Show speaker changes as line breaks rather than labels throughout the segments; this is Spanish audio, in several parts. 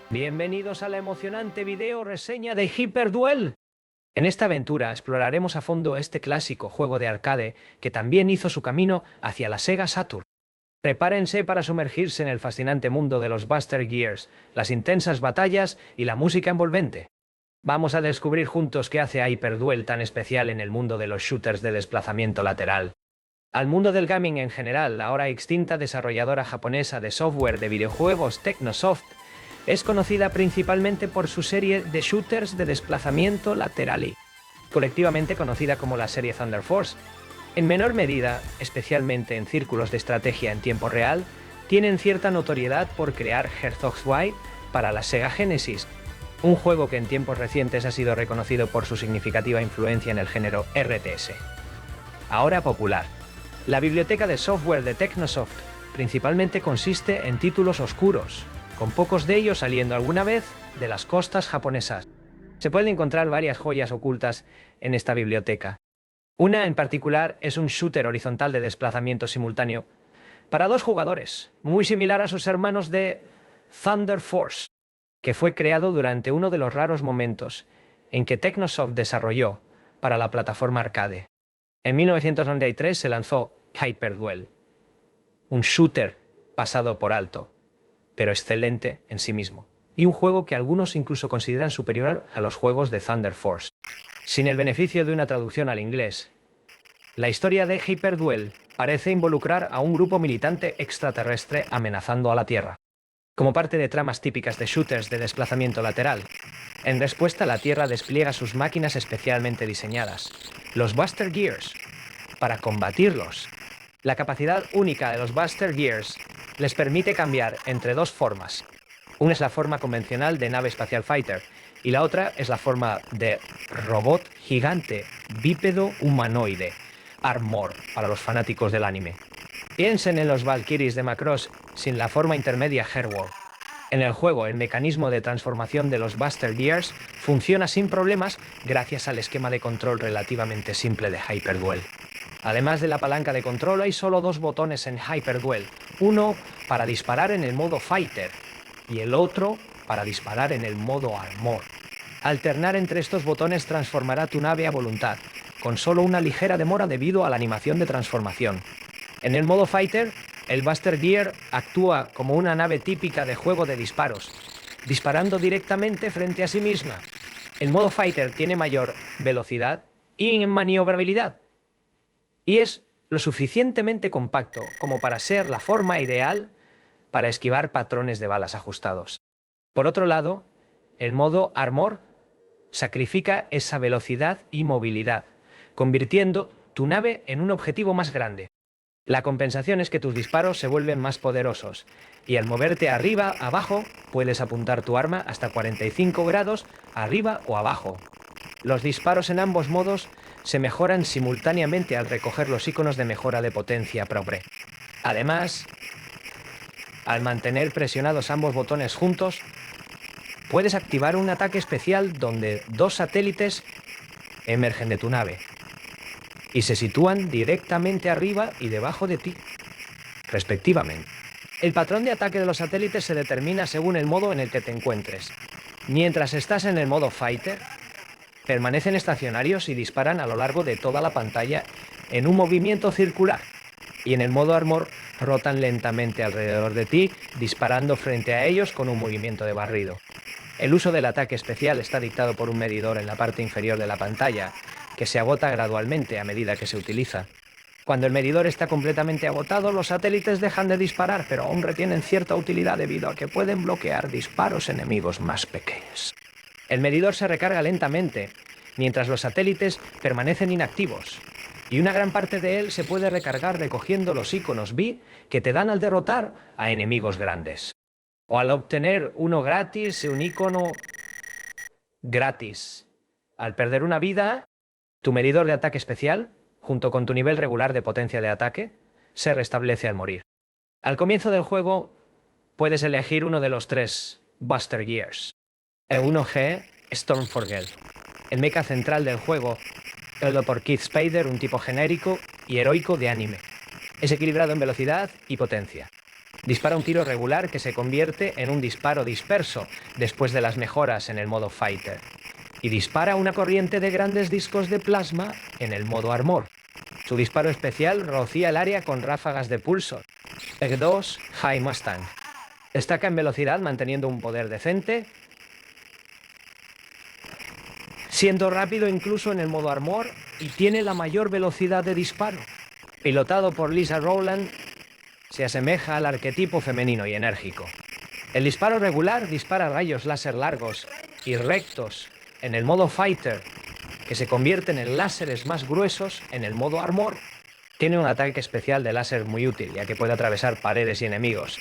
Bienvenidos a la emocionante video reseña de Hyperduel. En esta aventura exploraremos a fondo este clásico juego de arcade que también hizo su camino hacia la Sega Saturn. Prepárense para sumergirse en el fascinante mundo de los Buster Gears, las intensas batallas y la música envolvente. Vamos a descubrir juntos qué hace a Hyperduel tan especial en el mundo de los shooters de desplazamiento lateral. Al mundo del gaming en general, la ahora extinta desarrolladora japonesa de software de videojuegos Technosoft es conocida principalmente por su serie de shooters de desplazamiento lateral, colectivamente conocida como la serie Thunder Force. En menor medida, especialmente en círculos de estrategia en tiempo real, tienen cierta notoriedad por crear Herzog's Way para la Sega Genesis, un juego que en tiempos recientes ha sido reconocido por su significativa influencia en el género RTS. Ahora popular. La biblioteca de software de Technosoft principalmente consiste en títulos oscuros, con pocos de ellos saliendo alguna vez de las costas japonesas. Se pueden encontrar varias joyas ocultas en esta biblioteca. Una en particular es un shooter horizontal de desplazamiento simultáneo para dos jugadores, muy similar a sus hermanos de Thunder Force, que fue creado durante uno de los raros momentos en que Technosoft desarrolló para la plataforma arcade. En 1993 se lanzó Hyperduel, un shooter pasado por alto, pero excelente en sí mismo, y un juego que algunos incluso consideran superior a los juegos de Thunder Force. Sin el beneficio de una traducción al inglés, la historia de Hyperduel parece involucrar a un grupo militante extraterrestre amenazando a la Tierra. Como parte de tramas típicas de shooters de desplazamiento lateral, en respuesta la Tierra despliega sus máquinas especialmente diseñadas, los Buster Gears, para combatirlos. La capacidad única de los Buster Gears les permite cambiar entre dos formas. Una es la forma convencional de nave espacial fighter y la otra es la forma de robot gigante bípedo humanoide, Armor para los fanáticos del anime. Piensen en los Valkyries de Macross sin la forma intermedia Herworld. En el juego, el mecanismo de transformación de los Buster Gears funciona sin problemas gracias al esquema de control relativamente simple de Hyperduel. Además de la palanca de control, hay solo dos botones en Hyperduel, uno para disparar en el modo Fighter y el otro para disparar en el modo Armor. Alternar entre estos botones transformará tu nave a voluntad, con solo una ligera demora debido a la animación de transformación. En el modo Fighter, el Buster Gear actúa como una nave típica de juego de disparos, disparando directamente frente a sí misma. El modo Fighter tiene mayor velocidad y maniobrabilidad, y es lo suficientemente compacto como para ser la forma ideal para esquivar patrones de balas ajustados. Por otro lado, el modo Armor sacrifica esa velocidad y movilidad, convirtiendo tu nave en un objetivo más grande. La compensación es que tus disparos se vuelven más poderosos, y al moverte arriba, abajo, puedes apuntar tu arma hasta 45 grados arriba o abajo. Los disparos en ambos modos se mejoran simultáneamente al recoger los iconos de mejora de potencia progre. Además, al mantener presionados ambos botones juntos, puedes activar un ataque especial donde dos satélites emergen de tu nave y se sitúan directamente arriba y debajo de ti, respectivamente. El patrón de ataque de los satélites se determina según el modo en el que te encuentres. Mientras estás en el modo Fighter, permanecen estacionarios y disparan a lo largo de toda la pantalla en un movimiento circular, y en el modo Armor rotan lentamente alrededor de ti, disparando frente a ellos con un movimiento de barrido. El uso del ataque especial está dictado por un medidor en la parte inferior de la pantalla, que se agota gradualmente a medida que se utiliza. Cuando el medidor está completamente agotado, los satélites dejan de disparar, pero aún retienen cierta utilidad debido a que pueden bloquear disparos enemigos más pequeños. El medidor se recarga lentamente, mientras los satélites permanecen inactivos, y una gran parte de él se puede recargar recogiendo los iconos B que te dan al derrotar a enemigos grandes. O al obtener uno gratis, un icono gratis. Al perder una vida, tu medidor de ataque especial, junto con tu nivel regular de potencia de ataque, se restablece al morir. Al comienzo del juego, puedes elegir uno de los tres Buster Gears. El 1G, Stormforged, el mecha central del juego, creado por Keith Spader, un tipo genérico y heroico de anime. Es equilibrado en velocidad y potencia. Dispara un tiro regular que se convierte en un disparo disperso después de las mejoras en el modo Fighter. Y dispara una corriente de grandes discos de plasma en el modo Armor. Su disparo especial rocía el área con ráfagas de pulso. Egg 2 High Mustang. Destaca en velocidad manteniendo un poder decente, siendo rápido incluso en el modo Armor y tiene la mayor velocidad de disparo. Pilotado por Lisa Rowland, se asemeja al arquetipo femenino y enérgico. El disparo regular dispara rayos láser largos y rectos en el modo Fighter, que se convierten en láseres más gruesos en el modo Armor. Tiene un ataque especial de láser muy útil, ya que puede atravesar paredes y enemigos.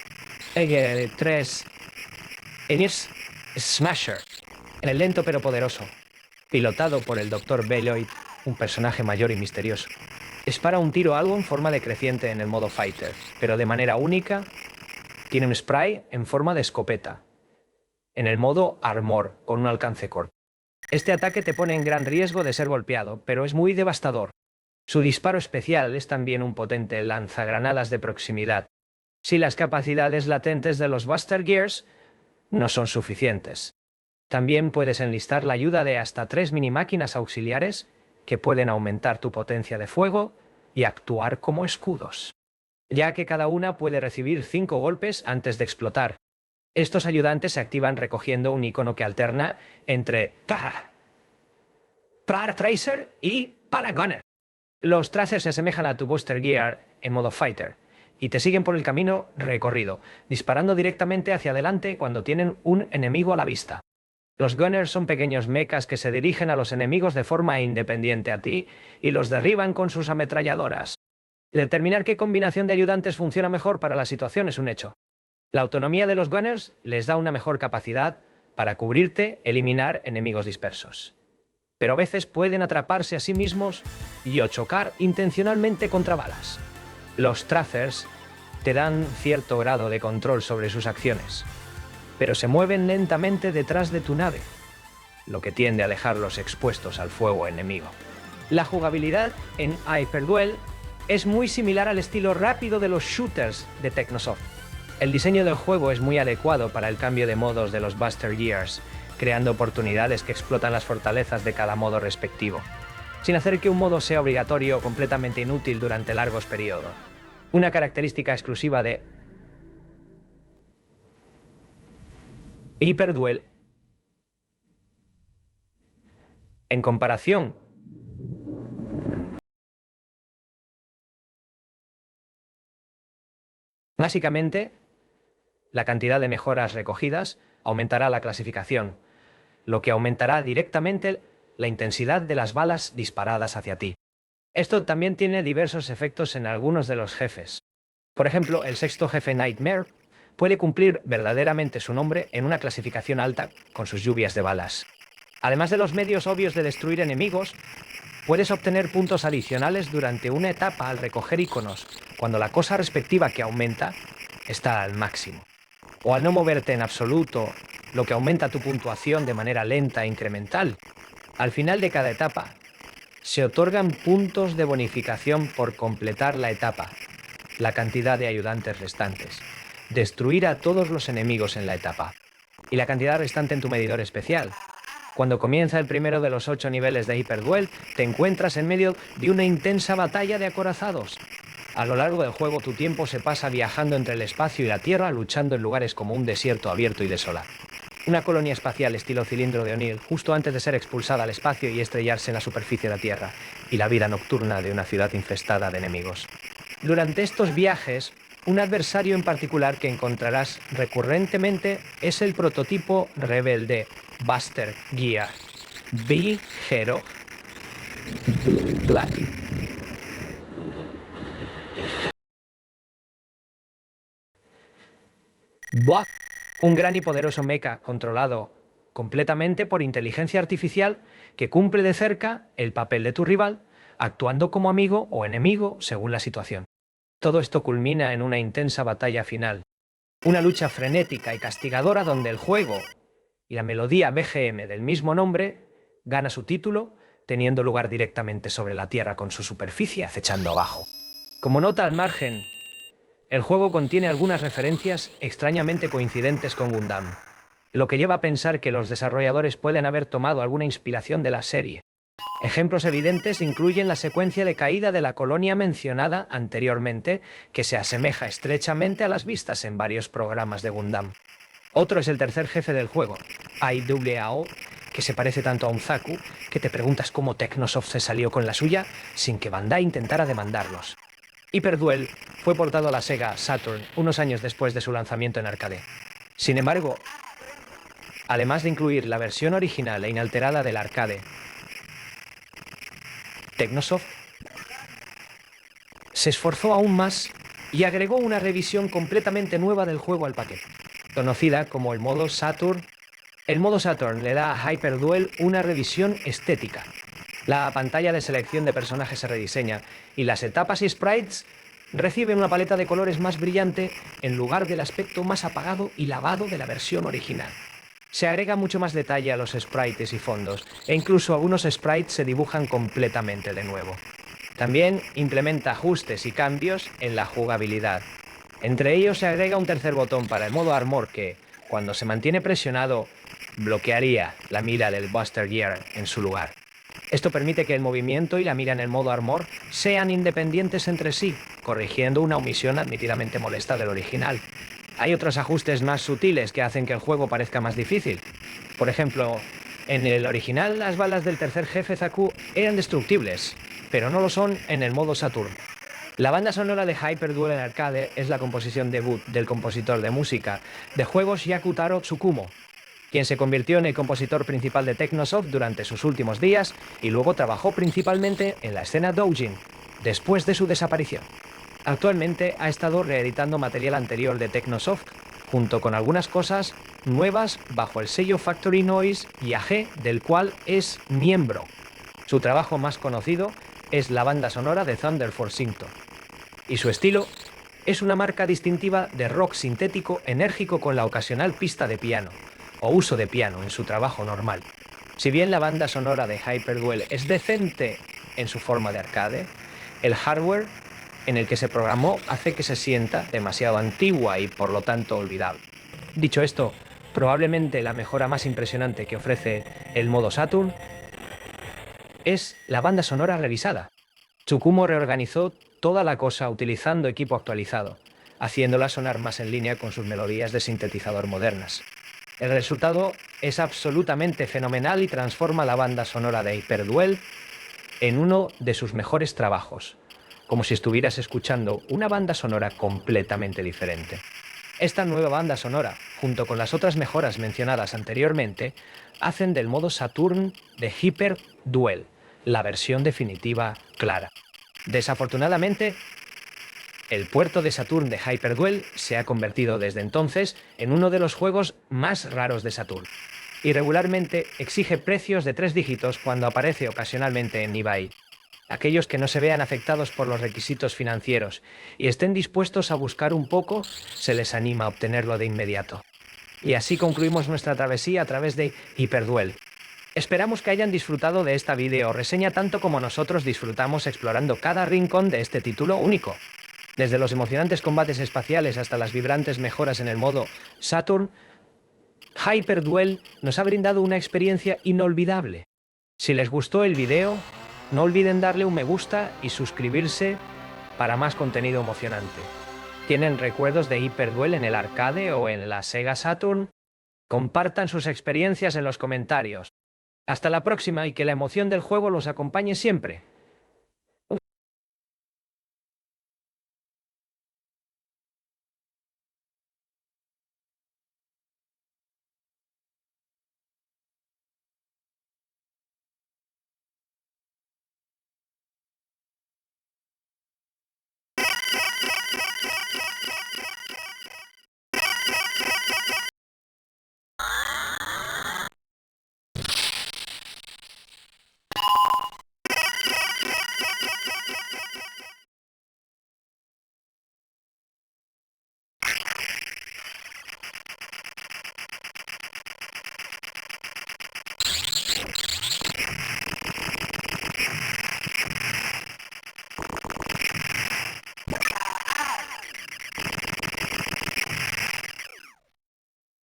Egg 3 Enis Smasher, en el lento pero poderoso, pilotado por el Dr. Belloyd, un personaje mayor y misterioso. Dispara un tiro algo en forma decreciente en el modo Fighter, pero de manera única tiene un spray en forma de escopeta, en el modo Armor, con un alcance corto. Este ataque te pone en gran riesgo de ser golpeado, pero es muy devastador. Su disparo especial es también un potente lanzagranadas de proximidad, si las capacidades latentes de los Buster Gears no son suficientes. También puedes enlistar la ayuda de hasta 3 minimáquinas auxiliares que pueden aumentar tu potencia de fuego y actuar como escudos, ya que cada una puede recibir 5 golpes antes de explotar. Estos ayudantes se activan recogiendo un icono que alterna entre Tracer y Gunner. Los Tracers se asemejan a tu Buster Gear en modo Fighter y te siguen por el camino recorrido, disparando directamente hacia adelante cuando tienen un enemigo a la vista. Los Gunners son pequeños mechas que se dirigen a los enemigos de forma independiente a ti y los derriban con sus ametralladoras. Determinar qué combinación de ayudantes funciona mejor para la situación es un hecho. La autonomía de los Gunners les da una mejor capacidad para cubrirte, eliminar enemigos dispersos. Pero a veces pueden atraparse a sí mismos y o chocar intencionalmente contra balas. Los Tracers te dan cierto grado de control sobre sus acciones, pero se mueven lentamente detrás de tu nave, lo que tiende a dejarlos expuestos al fuego enemigo. La jugabilidad en Hyperduel es muy similar al estilo rápido de los shooters de Technosoft. El diseño del juego es muy adecuado para el cambio de modos de los Buster Gears, creando oportunidades que explotan las fortalezas de cada modo respectivo, sin hacer que un modo sea obligatorio o completamente inútil durante largos periodos. Una característica exclusiva de Hyperduel, en comparación básicamente, la cantidad de mejoras recogidas aumentará la clasificación, lo que aumentará directamente la intensidad de las balas disparadas hacia ti. Esto también tiene diversos efectos en algunos de los jefes. Por ejemplo, el sexto jefe Nightmare puede cumplir verdaderamente su nombre en una clasificación alta con sus lluvias de balas. Además de los medios obvios de destruir enemigos, puedes obtener puntos adicionales durante una etapa al recoger iconos, cuando la cosa respectiva que aumenta está al máximo. O al no moverte en absoluto, lo que aumenta tu puntuación de manera lenta e incremental. Al final de cada etapa, se otorgan puntos de bonificación por completar la etapa, la cantidad de ayudantes restantes, destruir a todos los enemigos en la etapa, y la cantidad restante en tu medidor especial. Cuando comienza el primero de los 8 niveles de Hyperduel, te encuentras en medio de una intensa batalla de acorazados. A lo largo del juego, tu tiempo se pasa viajando entre el espacio y la Tierra, luchando en lugares como un desierto abierto y desolado. Una colonia espacial estilo cilindro de O'Neill, justo antes de ser expulsada al espacio y estrellarse en la superficie de la Tierra, y la vida nocturna de una ciudad infestada de enemigos. Durante estos viajes, un adversario en particular que encontrarás recurrentemente es el prototipo rebelde Buster Gear, B-Hero Black. Black, un gran y poderoso mecha controlado completamente por inteligencia artificial que cumple de cerca el papel de tu rival, actuando como amigo o enemigo según la situación. Todo esto culmina en una intensa batalla final, una lucha frenética y castigadora donde el juego y la melodía BGM del mismo nombre gana su título, teniendo lugar directamente sobre la Tierra con su superficie acechando abajo. Como nota al margen, El juego contiene algunas referencias extrañamente coincidentes con Gundam, lo que lleva a pensar que los desarrolladores pueden haber tomado alguna inspiración de la serie. Ejemplos evidentes incluyen la secuencia de caída de la colonia mencionada anteriormente, que se asemeja estrechamente a las vistas en varios programas de Gundam. Otro es el tercer jefe del juego, IWAO, que se parece tanto a un Zaku, que te preguntas cómo Technosoft se salió con la suya sin que Bandai intentara demandarlos. Hyper Duel fue portado a la Sega Saturn unos años después de su lanzamiento en arcade. Sin embargo, además de incluir la versión original e inalterada del arcade, Technosoft se esforzó aún más y agregó una revisión completamente nueva del juego al paquete, conocida como el modo Saturn. El modo Saturn le da a Hyper Duel una revisión estética. La pantalla de selección de personajes se rediseña y las etapas y sprites reciben una paleta de colores más brillante en lugar del aspecto más apagado y lavado de la versión original. Se agrega mucho más detalle a los sprites y fondos, e incluso algunos sprites se dibujan completamente de nuevo. También implementa ajustes y cambios en la jugabilidad. Entre ellos se agrega un tercer botón para el modo Armor que, cuando se mantiene presionado, bloquearía la mira del Buster Gear en su lugar. Esto permite que el movimiento y la mira en el modo Armor sean independientes entre sí, corrigiendo una omisión admitidamente molesta del original. Hay otros ajustes más sutiles que hacen que el juego parezca más difícil. Por ejemplo, en el original las balas del tercer jefe Zaku eran destructibles, pero no lo son en el modo Saturn. La banda sonora de Hyper Duel en arcade es la composición debut del compositor de música de juegos Yakutaro Tsukumo, quien se convirtió en el compositor principal de Technosoft durante sus últimos días y luego trabajó principalmente en la escena doujin, después de su desaparición. Actualmente ha estado reeditando material anterior de Technosoft, junto con algunas cosas nuevas bajo el sello Factory Noise y AG, del cual es miembro. Su trabajo más conocido es la banda sonora de Thunder Force Symptom, y su estilo es una marca distintiva de rock sintético enérgico con la ocasional pista de piano, o uso de piano en su trabajo normal. Si bien la banda sonora de Hyper Duel es decente en su forma de arcade, el hardware en el que se programó hace que se sienta demasiado antigua y por lo tanto olvidable. Dicho esto, probablemente la mejora más impresionante que ofrece el modo Saturn es la banda sonora revisada. Tsukumo reorganizó toda la cosa utilizando equipo actualizado, haciéndola sonar más en línea con sus melodías de sintetizador modernas. El resultado es absolutamente fenomenal y transforma la banda sonora de Hyper Duel en uno de sus mejores trabajos, como si estuvieras escuchando una banda sonora completamente diferente. Esta nueva banda sonora, junto con las otras mejoras mencionadas anteriormente, hacen del modo Saturn de Hyper Duel la versión definitiva clara. Desafortunadamente, el puerto de Saturn de Hyper Duel se ha convertido desde entonces en uno de los juegos más raros de Saturn, y regularmente exige precios de 3 dígitos cuando aparece ocasionalmente en eBay. Aquellos que no se vean afectados por los requisitos financieros y estén dispuestos a buscar un poco, se les anima a obtenerlo de inmediato. Y así concluimos nuestra travesía a través de Hyper Duel. Esperamos que hayan disfrutado de esta video reseña tanto como nosotros disfrutamos explorando cada rincón de este título único. Desde los emocionantes combates espaciales hasta las vibrantes mejoras en el modo Saturn, Hyper Duel nos ha brindado una experiencia inolvidable. Si les gustó el video, no olviden darle un me gusta y suscribirse para más contenido emocionante. ¿Tienen recuerdos de Hyper Duel en el arcade o en la Sega Saturn? Compartan sus experiencias en los comentarios. Hasta la próxima y que la emoción del juego los acompañe siempre.